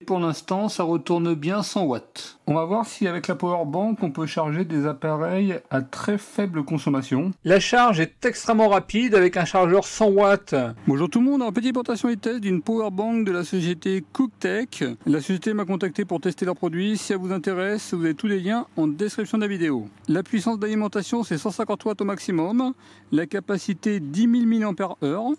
Pour l'instant, ça retourne bien 100 watts. On va voir si avec la powerbank, on peut charger des appareils à très faible consommation. La charge est extrêmement rapide avec un chargeur 100 watts. Bonjour tout le monde, un petit portation et test d'une powerbank de la société Cooktech. La société m'a contacté pour tester leurs produits. Si ça vous intéresse, vous avez tous les liens en description de la vidéo. La puissance d'alimentation, c'est 150 watts au maximum. La capacité 10 000 mAh.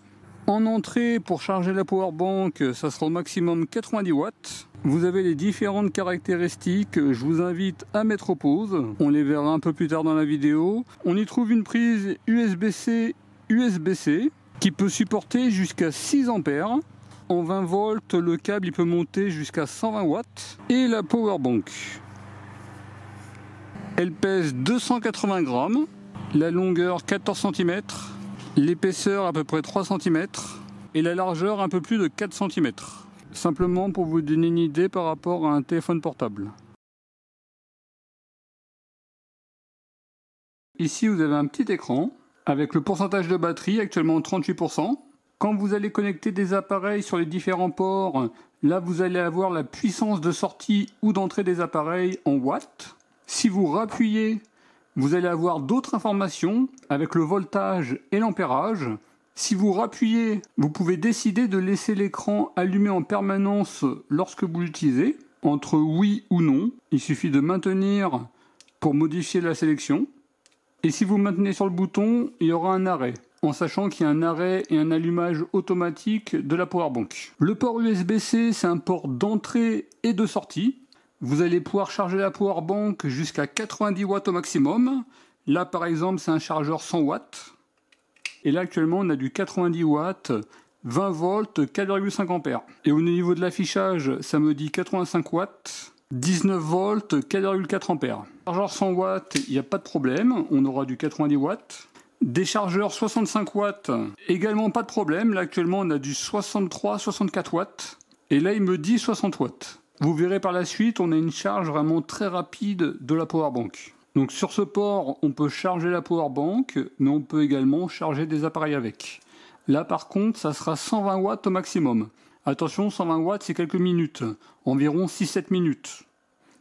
En entrée, pour charger la powerbank, ça sera au maximum 90 watts. Vous avez les différentes caractéristiques, je vous invite à mettre au pause. On les verra un peu plus tard dans la vidéo. On y trouve une prise USB-C, USB-C, qui peut supporter jusqu'à 6 ampères. En 20 volts, le câble il peut monter jusqu'à 120 watts. Et la powerbank. Elle pèse 280 grammes, la longueur 14 cm. L'épaisseur à peu près 3 cm et la largeur un peu plus de 4 cm. Simplement pour vous donner une idée par rapport à un téléphone portable. Ici vous avez un petit écran avec le pourcentage de batterie, actuellement 38%. Quand vous allez connecter des appareils sur les différents ports, là vous allez avoir la puissance de sortie ou d'entrée des appareils en watts. Si vous rappuyez, vous allez avoir d'autres informations avec le voltage et l'ampérage. Si vous rappuyez, vous pouvez décider de laisser l'écran allumé en permanence lorsque vous l'utilisez, entre oui ou non. Il suffit de maintenir pour modifier la sélection. Et si vous maintenez sur le bouton, il y aura un arrêt, en sachant qu'il y a un arrêt et un allumage automatique de la powerbank. Le port USB-C, c'est un port d'entrée et de sortie. Vous allez pouvoir charger la powerbank jusqu'à 90 watts au maximum. Là, par exemple, c'est un chargeur 100 watts. Et là, actuellement, on a du 90 watts, 20 volts, 4,5 ampères. Et au niveau de l'affichage, ça me dit 85 watts, 19 volts, 4,4 ampères. Chargeur 100 watts, il n'y a pas de problème. On aura du 90 watts. Des chargeurs 65 watts, également pas de problème. Là, actuellement, on a du 63-64 watts. Et là, il me dit 60 watts. Vous verrez par la suite, on a une charge vraiment très rapide de la powerbank. Donc sur ce port, on peut charger la powerbank, mais on peut également charger des appareils avec. Là par contre, ça sera 120 watts au maximum. Attention, 120 watts, c'est quelques minutes, environ 6-7 minutes.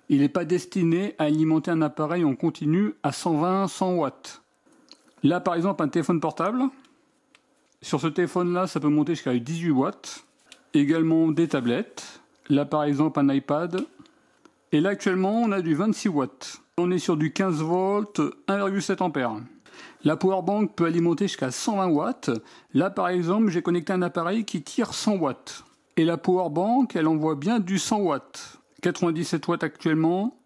Il n'est pas destiné à alimenter un appareil en continu à 120-100 watts. Là par exemple, un téléphone portable. Sur ce téléphone-là, ça peut monter jusqu'à 18 watts. Également des tablettes. Là par exemple un iPad. Et là actuellement on a du 26 watts. On est sur du 15 volts, 1,7 ampères. La powerbank peut alimenter jusqu'à 120 watts. Là par exemple j'ai connecté un appareil qui tire 100 watts. Et la powerbank elle envoie bien du 100 watts. 97 watts actuellement,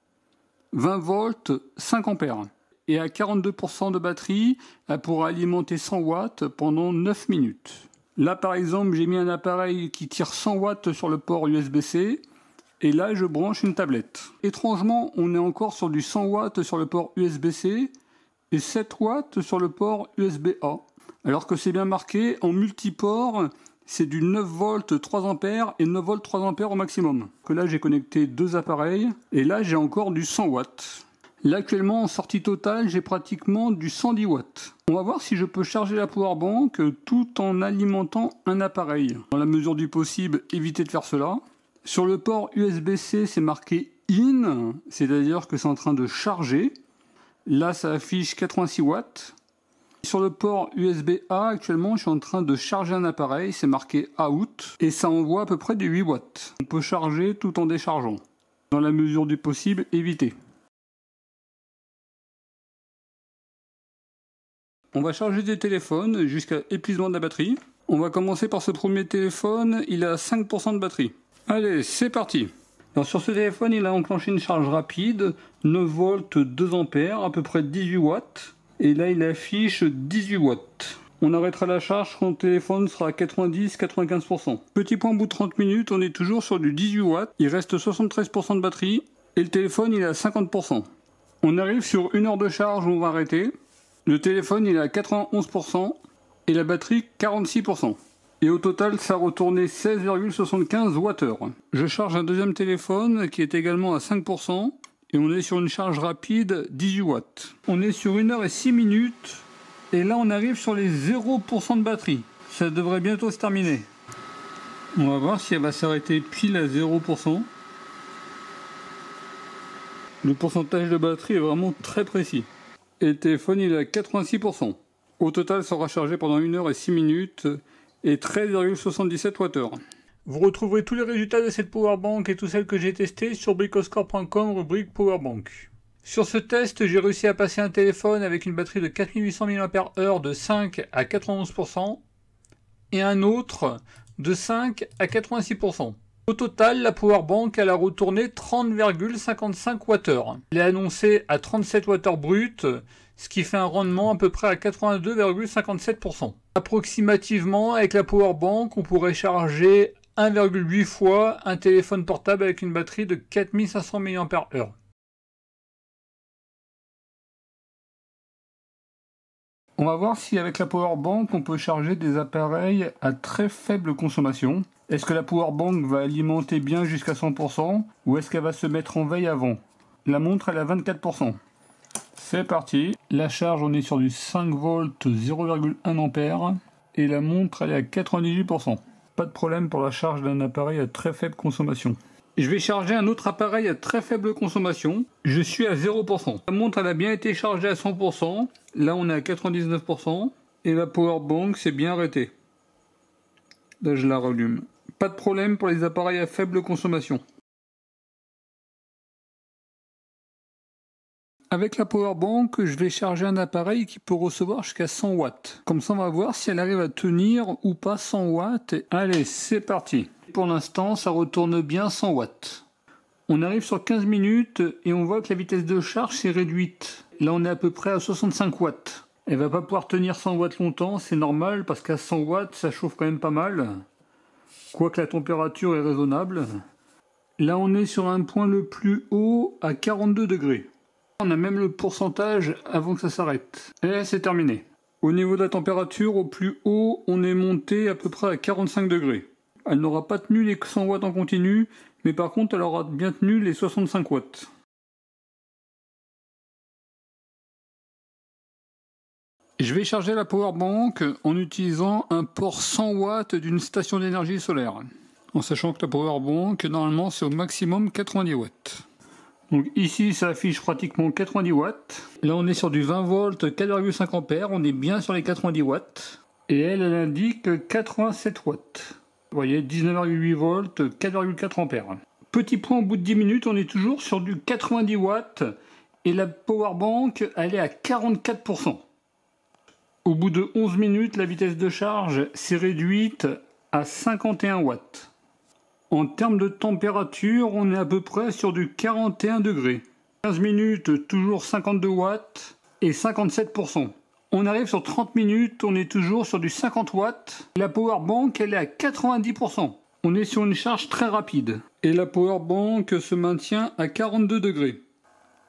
20 volts, 5 ampères. Et à 42% de batterie, elle pourra alimenter 100 watts pendant 9 minutes. Là, par exemple, j'ai mis un appareil qui tire 100 watts sur le port USB-C. Et là, je branche une tablette. Étrangement, on est encore sur du 100 watts sur le port USB-C et 7 watts sur le port USB-A. Alors que c'est bien marqué, en multiport, c'est du 9 volts 3 ampères et 9 volts 3 ampères au maximum. Que là, j'ai connecté deux appareils. Et là, j'ai encore du 100 watts. Là actuellement en sortie totale j'ai pratiquement du 110 watts. On va voir si je peux charger la powerbank tout en alimentant un appareil. Dans la mesure du possible, évitez de faire cela. Sur le port USB-C c'est marqué IN, c'est-à-dire que c'est en train de charger. Là ça affiche 86 watts. Sur le port USB-A actuellement je suis en train de charger un appareil, c'est marqué OUT et ça envoie à peu près des 8 watts. On peut charger tout en déchargeant. Dans la mesure du possible, évitez. On va charger des téléphones jusqu'à épuisement de la batterie. On va commencer par ce premier téléphone, il a 5% de batterie. Allez, c'est parti. Alors sur ce téléphone, il a enclenché une charge rapide, 9 volts 2 ampères, à peu près 18 watts. Et là, il affiche 18 watts. On arrêtera la charge quand le téléphone sera à 90-95%. Petit point au bout de 30 minutes, on est toujours sur du 18 watts. Il reste 73% de batterie et le téléphone, il est à 50%. On arrive sur une heure de charge où on va arrêter. Le téléphone il est à 91% et la batterie 46%. Et au total ça a retourné 16,75 Wh. Je charge un deuxième téléphone qui est également à 5% et on est sur une charge rapide 18 watts. On est sur 1 heure et 6 minutes et là on arrive sur les 0% de batterie. Ça devrait bientôt se terminer. On va voir si elle va s'arrêter pile à 0%. Le pourcentage de batterie est vraiment très précis. Et le téléphone il est à 86%. Au total, ça sera chargé pendant 1 heure et 6 minutes et 13,77 Wh. Vous retrouverez tous les résultats de cette powerbank et toutes celles que j'ai testées sur bricoscore.com, rubrique powerbank. Sur ce test, j'ai réussi à passer un téléphone avec une batterie de 4800 mAh de 5 à 91% et un autre de 5 à 86%. Au total, la powerbank elle a retourné 30,55 Wh. Elle est annoncée à 37 Wh brut, ce qui fait un rendement à peu près à 82,57%. Approximativement, avec la powerbank, on pourrait charger 1,8 fois un téléphone portable avec une batterie de 4500 mAh. On va voir si avec la powerbank on peut charger des appareils à très faible consommation. Est-ce que la powerbank va alimenter bien jusqu'à 100% ou est-ce qu'elle va se mettre en veille avant? La montre elle est à 24%. C'est parti. La charge on est sur du 5 volts 0,1 A et la montre elle est à 98%. Pas de problème pour la charge d'un appareil à très faible consommation. Je vais charger un autre appareil à très faible consommation. Je suis à 0%. La montre elle a bien été chargée à 100%. Là on est à 99%. Et la powerbank s'est bien arrêtée. Là je la rallume. Pas de problème pour les appareils à faible consommation. Avec la powerbank, je vais charger un appareil qui peut recevoir jusqu'à 100 watts. Comme ça on va voir si elle arrive à tenir ou pas 100 watts. Allez, c'est parti. Pour l'instant, ça retourne bien 100 watts. On arrive sur 15 minutes et on voit que la vitesse de charge s'est réduite. Là, on est à peu près à 65 watts. Elle va pas pouvoir tenir 100 watts longtemps, c'est normal parce qu'à 100 watts, ça chauffe quand même pas mal. Quoique la température est raisonnable. Là, on est sur un point le plus haut à 42 degrés. On a même le pourcentage avant que ça s'arrête. Et c'est terminé. Au niveau de la température, au plus haut, on est monté à peu près à 45 degrés. Elle n'aura pas tenu les 100 watts en continu, mais par contre elle aura bien tenu les 65 watts. Je vais charger la powerbank en utilisant un port 100 watts d'une station d'énergie solaire. En sachant que la powerbank, normalement, c'est au maximum 90 watts. Donc ici, ça affiche pratiquement 90 watts. Là, on est sur du 20 volts, 4,5 ampères. On est bien sur les 90 watts. Et elle indique 87 watts. Vous voyez, 19,8 volts, 4,4 ampères. Petit point, au bout de 10 minutes, on est toujours sur du 90 watts. Et la powerbank, elle est à 44%. Au bout de 11 minutes, la vitesse de charge s'est réduite à 51 watts. En termes de température, on est à peu près sur du 41 degrés. 15 minutes, toujours 52 watts et 57%. On arrive sur 30 minutes, on est toujours sur du 50 watts. La powerbank, elle est à 90%. On est sur une charge très rapide. Et la powerbank se maintient à 42 degrés.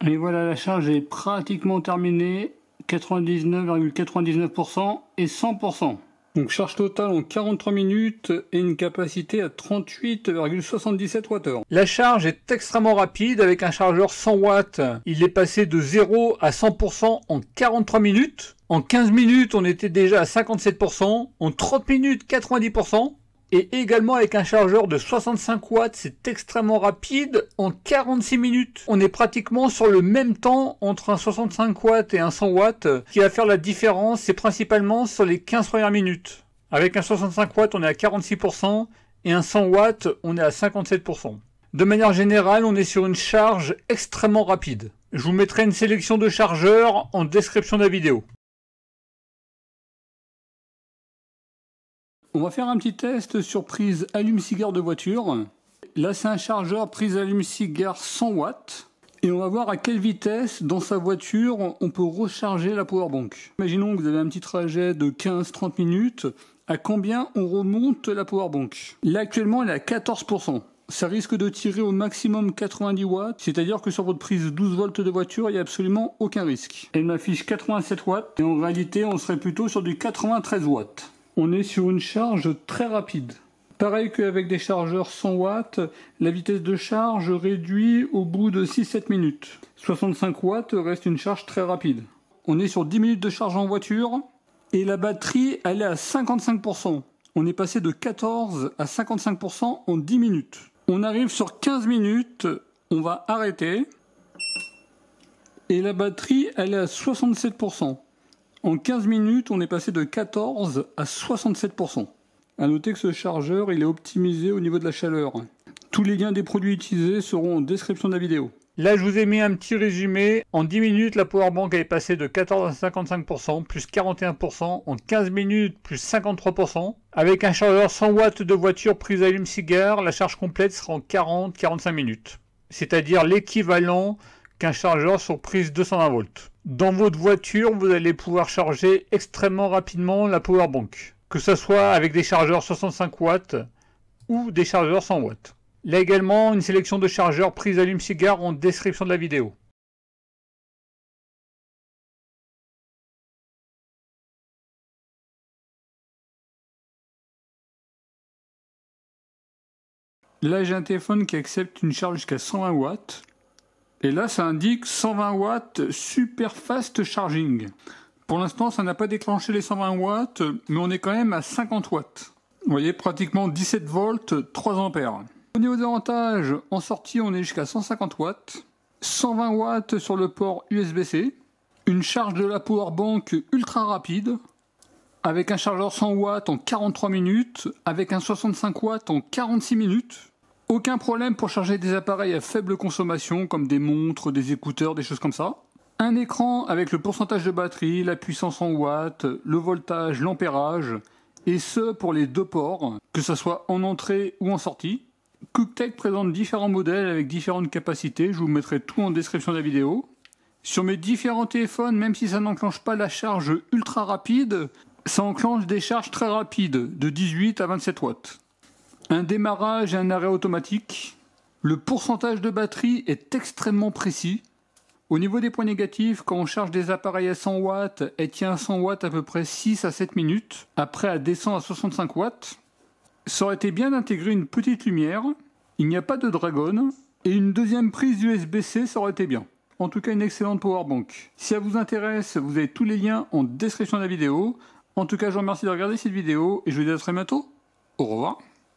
Et voilà, la charge est pratiquement terminée. 99,99% et 100%. Donc charge totale en 43 minutes et une capacité à 38,77 Wh. La charge est extrêmement rapide avec un chargeur 100 watts. Il est passé de 0 à 100% en 43 minutes. En 15 minutes, on était déjà à 57%. En 30 minutes, 90%. Et également avec un chargeur de 65 watts, c'est extrêmement rapide. En 46 minutes, on est pratiquement sur le même temps entre un 65 watts et un 100 watts. Ce qui va faire la différence, c'est principalement sur les 15 premières minutes. Avec un 65 watts, on est à 46% et un 100 watts, on est à 57%. De manière générale, on est sur une charge extrêmement rapide. Je vous mettrai une sélection de chargeurs en description de la vidéo. On va faire un petit test sur prise allume-cigare de voiture. Là, c'est un chargeur prise allume-cigare 100 watts. Et on va voir à quelle vitesse, dans sa voiture, on peut recharger la powerbank. Imaginons que vous avez un petit trajet de 15-30 minutes. À combien on remonte la powerbank? Là, actuellement, elle est à 14%. Ça risque de tirer au maximum 90 watts. C'est-à-dire que sur votre prise 12 volts de voiture, il n'y a absolument aucun risque. Elle m'affiche 87 watts. Et en réalité, on serait plutôt sur du 93 watts. On est sur une charge très rapide. Pareil qu'avec des chargeurs 100 watts, la vitesse de charge réduit au bout de 6-7 minutes. 65 watts reste une charge très rapide. On est sur 10 minutes de charge en voiture et la batterie elle est à 55%. on est passé de 14 à 55% en 10 minutes. On arrive sur 15 minutes, on va arrêter. Et la batterie, elle est à 67%. En 15 minutes, on est passé de 14 à 67%. A noter que ce chargeur, il est optimisé au niveau de la chaleur. Tous les liens des produits utilisés seront en description de la vidéo. Là, je vous ai mis un petit résumé. En 10 minutes, la powerbank est passée de 14 à 55%, plus 41%. En 15 minutes, plus 53%. Avec un chargeur 100 watts de voiture prise allume-cigare, la charge complète sera en 40-45 minutes. C'est-à-dire l'équivalent qu'un chargeur sur prise 220 volts. Dans votre voiture, vous allez pouvoir charger extrêmement rapidement la powerbank. Que ce soit avec des chargeurs 65 watts ou des chargeurs 100 watts. Là également, une sélection de chargeurs prise allume-cigare en description de la vidéo. Là, j'ai un téléphone qui accepte une charge jusqu'à 120 watts. Et là, ça indique 120 watts super fast charging. Pour l'instant, ça n'a pas déclenché les 120 watts, mais on est quand même à 50 watts. Vous voyez, pratiquement 17 volts, 3 ampères. Au niveau des avantages, en sortie, on est jusqu'à 150 watts. 120 watts sur le port USB-C. Une charge de la powerbank ultra rapide. Avec un chargeur 100 watts en 43 minutes. Avec un 65 watts en 46 minutes. Aucun problème pour charger des appareils à faible consommation comme des montres, des écouteurs, des choses comme ça. Un écran avec le pourcentage de batterie, la puissance en watts, le voltage, l'ampérage, et ce pour les deux ports, que ce soit en entrée ou en sortie. Cooktech présente différents modèles avec différentes capacités, je vous mettrai tout en description de la vidéo. Sur mes différents téléphones, même si ça n'enclenche pas la charge ultra rapide, ça enclenche des charges très rapides, de 18 à 27 watts. Un démarrage et un arrêt automatique. Le pourcentage de batterie est extrêmement précis. Au niveau des points négatifs, quand on charge des appareils à 100 watts, elle tient à 100 watts à peu près 6 à 7 minutes. Après, elle descend à 65 watts. Ça aurait été bien d'intégrer une petite lumière. Il n'y a pas de dragon. Et une deuxième prise USB-C, ça aurait été bien. En tout cas, une excellente powerbank. Si ça vous intéresse, vous avez tous les liens en description de la vidéo. En tout cas, je vous remercie de regarder cette vidéo et je vous dis à très bientôt. Au revoir.